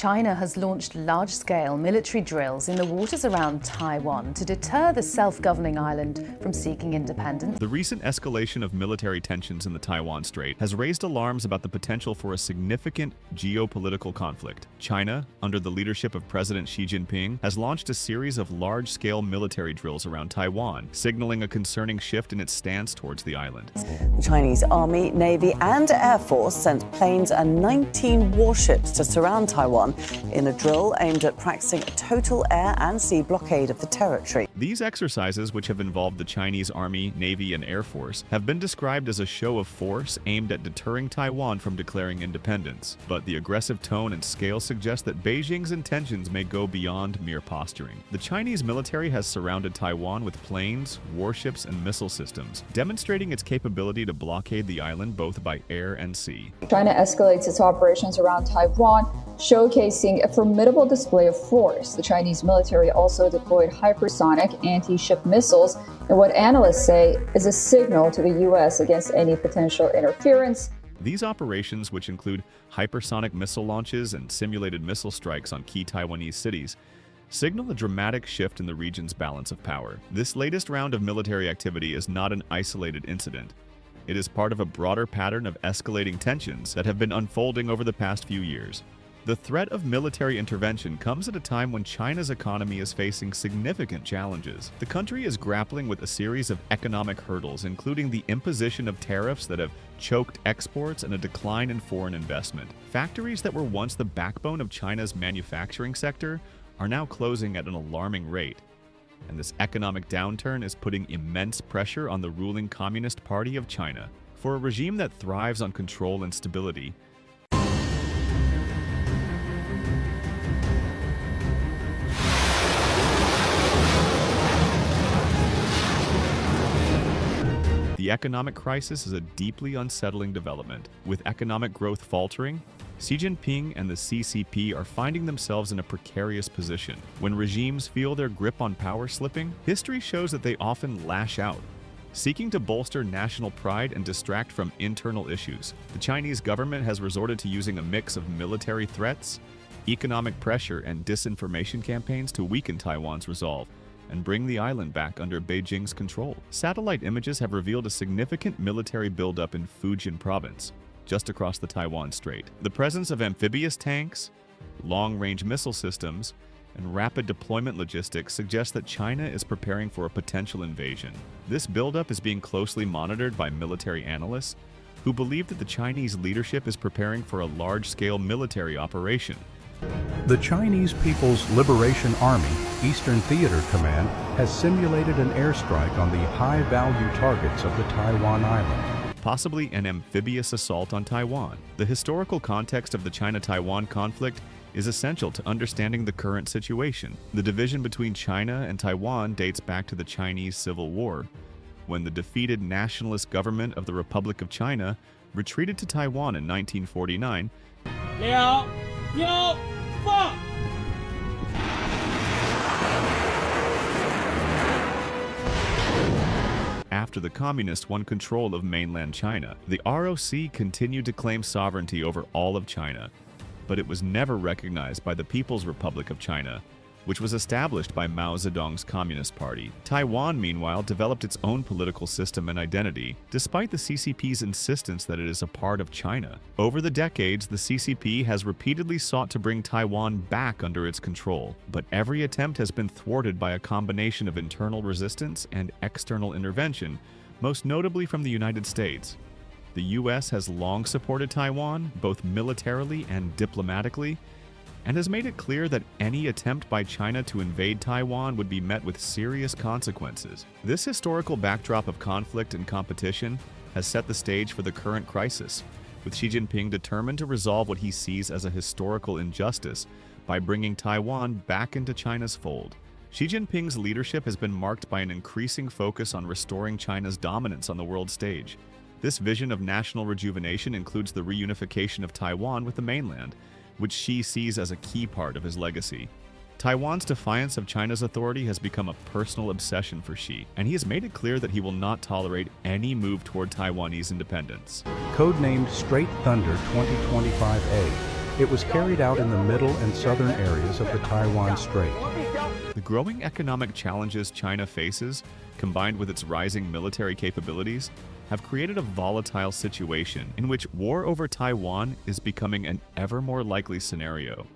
China has launched large-scale military drills in the waters around Taiwan to deter the self-governing island from seeking independence. The recent escalation of military tensions in the Taiwan Strait has raised alarms about the potential for a significant geopolitical conflict. China, under the leadership of President Xi Jinping, has launched a series of large-scale military drills around Taiwan, signaling a concerning shift in its stance towards the island. The Chinese Army, Navy and Air Force sent planes and 19 warships to surround Taiwan in a drill aimed at practicing a total air and sea blockade of the territory. These exercises, which have involved the Chinese Army, Navy, and Air Force, have been described as a show of force aimed at deterring Taiwan from declaring independence. But the aggressive tone and scale suggest that Beijing's intentions may go beyond mere posturing. The Chinese military has surrounded Taiwan with planes, warships, and missile systems, demonstrating its capability to blockade the island both by air and sea. China escalates its operations around Taiwan, showcasing a formidable display of force. The Chinese military also deployed hypersonic anti-ship missiles in what analysts say is a signal to the U.S. against any potential interference. These operations, which include hypersonic missile launches and simulated missile strikes on key Taiwanese cities, signal a dramatic shift in the region's balance of power. This latest round of military activity is not an isolated incident. It is part of a broader pattern of escalating tensions that have been unfolding over the past few years. The threat of military intervention comes at a time when China's economy is facing significant challenges. The country is grappling with a series of economic hurdles, including the imposition of tariffs that have choked exports and a decline in foreign investment. Factories that were once the backbone of China's manufacturing sector are now closing at an alarming rate. And this economic downturn is putting immense pressure on the ruling Communist Party of China. For a regime that thrives on control and stability, the economic crisis is a deeply unsettling development. With economic growth faltering, Xi Jinping and the CCP are finding themselves in a precarious position. When regimes feel their grip on power slipping, history shows that they often lash out, seeking to bolster national pride and distract from internal issues. The Chinese government has resorted to using a mix of military threats, economic pressure, and disinformation campaigns to weaken Taiwan's resolve and bring the island back under Beijing's control. Satellite images have revealed a significant military buildup in Fujian province, just across the Taiwan Strait. The presence of amphibious tanks, long-range missile systems, and rapid deployment logistics suggests that China is preparing for a potential invasion. This buildup is being closely monitored by military analysts who believe that the Chinese leadership is preparing for a large-scale military operation. The Chinese People's Liberation Army Eastern Theater Command has simulated an airstrike on the high-value targets of the Taiwan Island, possibly an amphibious assault on Taiwan. The historical context of the China-Taiwan conflict is essential to understanding the current situation. The division between China and Taiwan dates back to the Chinese Civil War, when the defeated nationalist government of the Republic of China retreated to Taiwan in 1949. After the communists won control of mainland China, the ROC continued to claim sovereignty over all of China, but it was never recognized by the People's Republic of China, which was established by Mao Zedong's Communist Party. Taiwan, meanwhile, developed its own political system and identity, despite the CCP's insistence that it is a part of China. Over the decades, the CCP has repeatedly sought to bring Taiwan back under its control, but every attempt has been thwarted by a combination of internal resistance and external intervention, most notably from the United States. The US has long supported Taiwan, both militarily and diplomatically, and has made it clear that any attempt by China to invade Taiwan would be met with serious consequences. This historical backdrop of conflict and competition has set the stage for the current crisis, with Xi Jinping determined to resolve what he sees as a historical injustice by bringing Taiwan back into China's fold. Xi Jinping's leadership has been marked by an increasing focus on restoring China's dominance on the world stage. This vision of national rejuvenation includes the reunification of Taiwan with the mainland, which Xi sees as a key part of his legacy. Taiwan's defiance of China's authority has become a personal obsession for Xi, and he has made it clear that he will not tolerate any move toward Taiwanese independence. codenamed Straight Thunder 2025A, It was carried out in the middle and southern areas of the Taiwan Strait. The growing economic challenges China faces, combined with its rising military capabilities, have created a volatile situation in which war over Taiwan is becoming an ever more likely scenario.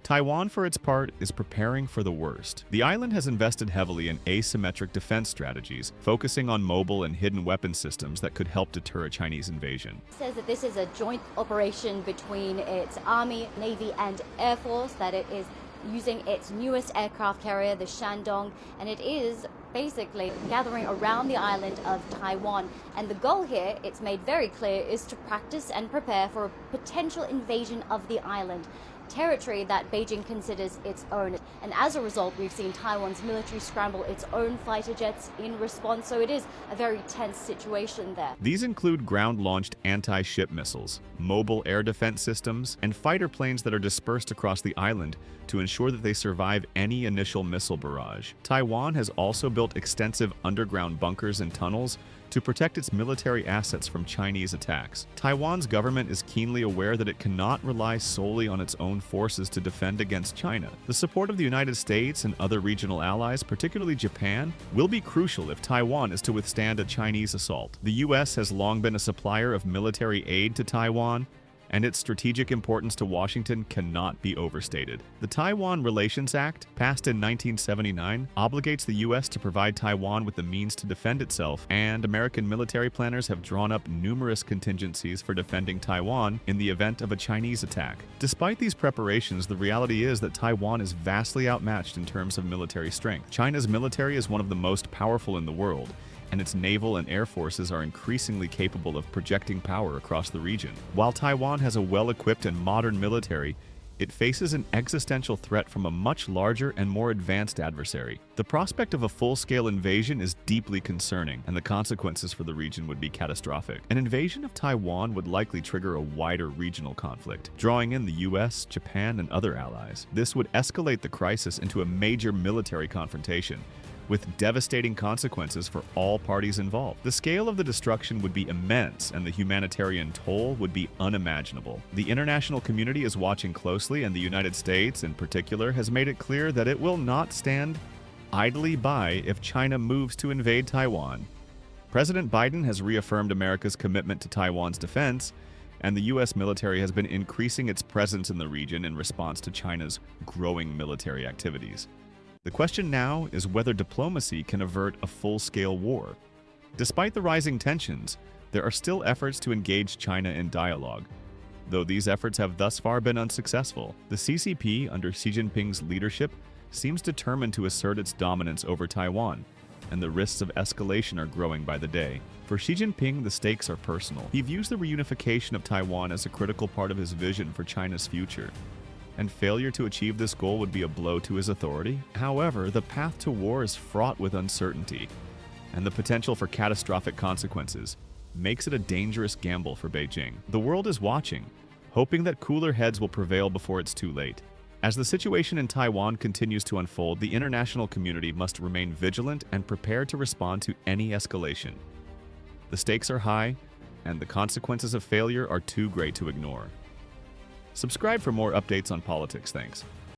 Taiwan, for its part, is preparing for the worst. The island has invested heavily in asymmetric defense strategies, focusing on mobile and hidden weapon systems that could help deter a Chinese invasion. It says that this is a joint operation between its Army, Navy, and Air Force, that it is using its newest aircraft carrier, the Shandong, and it is basically gathering around the island of Taiwan. And the goal here, it's made very clear, is to practice and prepare for a potential invasion of the island, territory that Beijing considers its own. And as a result, we've seen Taiwan's military scramble its own fighter jets in response, so it is a very tense situation there. These include ground-launched anti-ship missiles, mobile air defense systems, and fighter planes that are dispersed across the island to ensure that they survive any initial missile barrage. Taiwan has also built extensive underground bunkers and tunnels to protect its military assets from Chinese attacks. Taiwan's government is keenly aware that it cannot rely solely on its own forces to defend against China. The support of the United States and other regional allies, particularly Japan, will be crucial if Taiwan is to withstand a Chinese assault. The U.S. has long been a supplier of military aid to Taiwan, and its strategic importance to Washington cannot be overstated. The Taiwan Relations Act, passed in 1979, obligates the U.S. to provide Taiwan with the means to defend itself, and American military planners have drawn up numerous contingencies for defending Taiwan in the event of a Chinese attack. Despite these preparations, the reality is that Taiwan is vastly outmatched in terms of military strength. China's military is one of the most powerful in the world, and its naval and air forces are increasingly capable of projecting power across the region. While Taiwan has a well-equipped and modern military, it faces an existential threat from a much larger and more advanced adversary. The prospect of a full-scale invasion is deeply concerning, and the consequences for the region would be catastrophic. An invasion of Taiwan would likely trigger a wider regional conflict, drawing in the US, Japan, and other allies. This would escalate the crisis into a major military confrontation, with devastating consequences for all parties involved. The scale of the destruction would be immense, and the humanitarian toll would be unimaginable. The international community is watching closely, and the United States, in particular, has made it clear that it will not stand idly by if China moves to invade Taiwan. President Biden has reaffirmed America's commitment to Taiwan's defense, and the U.S. military has been increasing its presence in the region in response to China's growing military activities. The question now is whether diplomacy can avert a full-scale war. Despite the rising tensions, there are still efforts to engage China in dialogue. Though these efforts have thus far been unsuccessful, the CCP, under Xi Jinping's leadership, seems determined to assert its dominance over Taiwan, and the risks of escalation are growing by the day. For Xi Jinping, the stakes are personal. He views the reunification of Taiwan as a critical part of his vision for China's future, and failure to achieve this goal would be a blow to his authority. However, the path to war is fraught with uncertainty, and the potential for catastrophic consequences makes it a dangerous gamble for Beijing. The world is watching, hoping that cooler heads will prevail before it's too late. As the situation in Taiwan continues to unfold, the international community must remain vigilant and prepared to respond to any escalation. The stakes are high, and the consequences of failure are too great to ignore. Subscribe for more updates on politics. Thanks.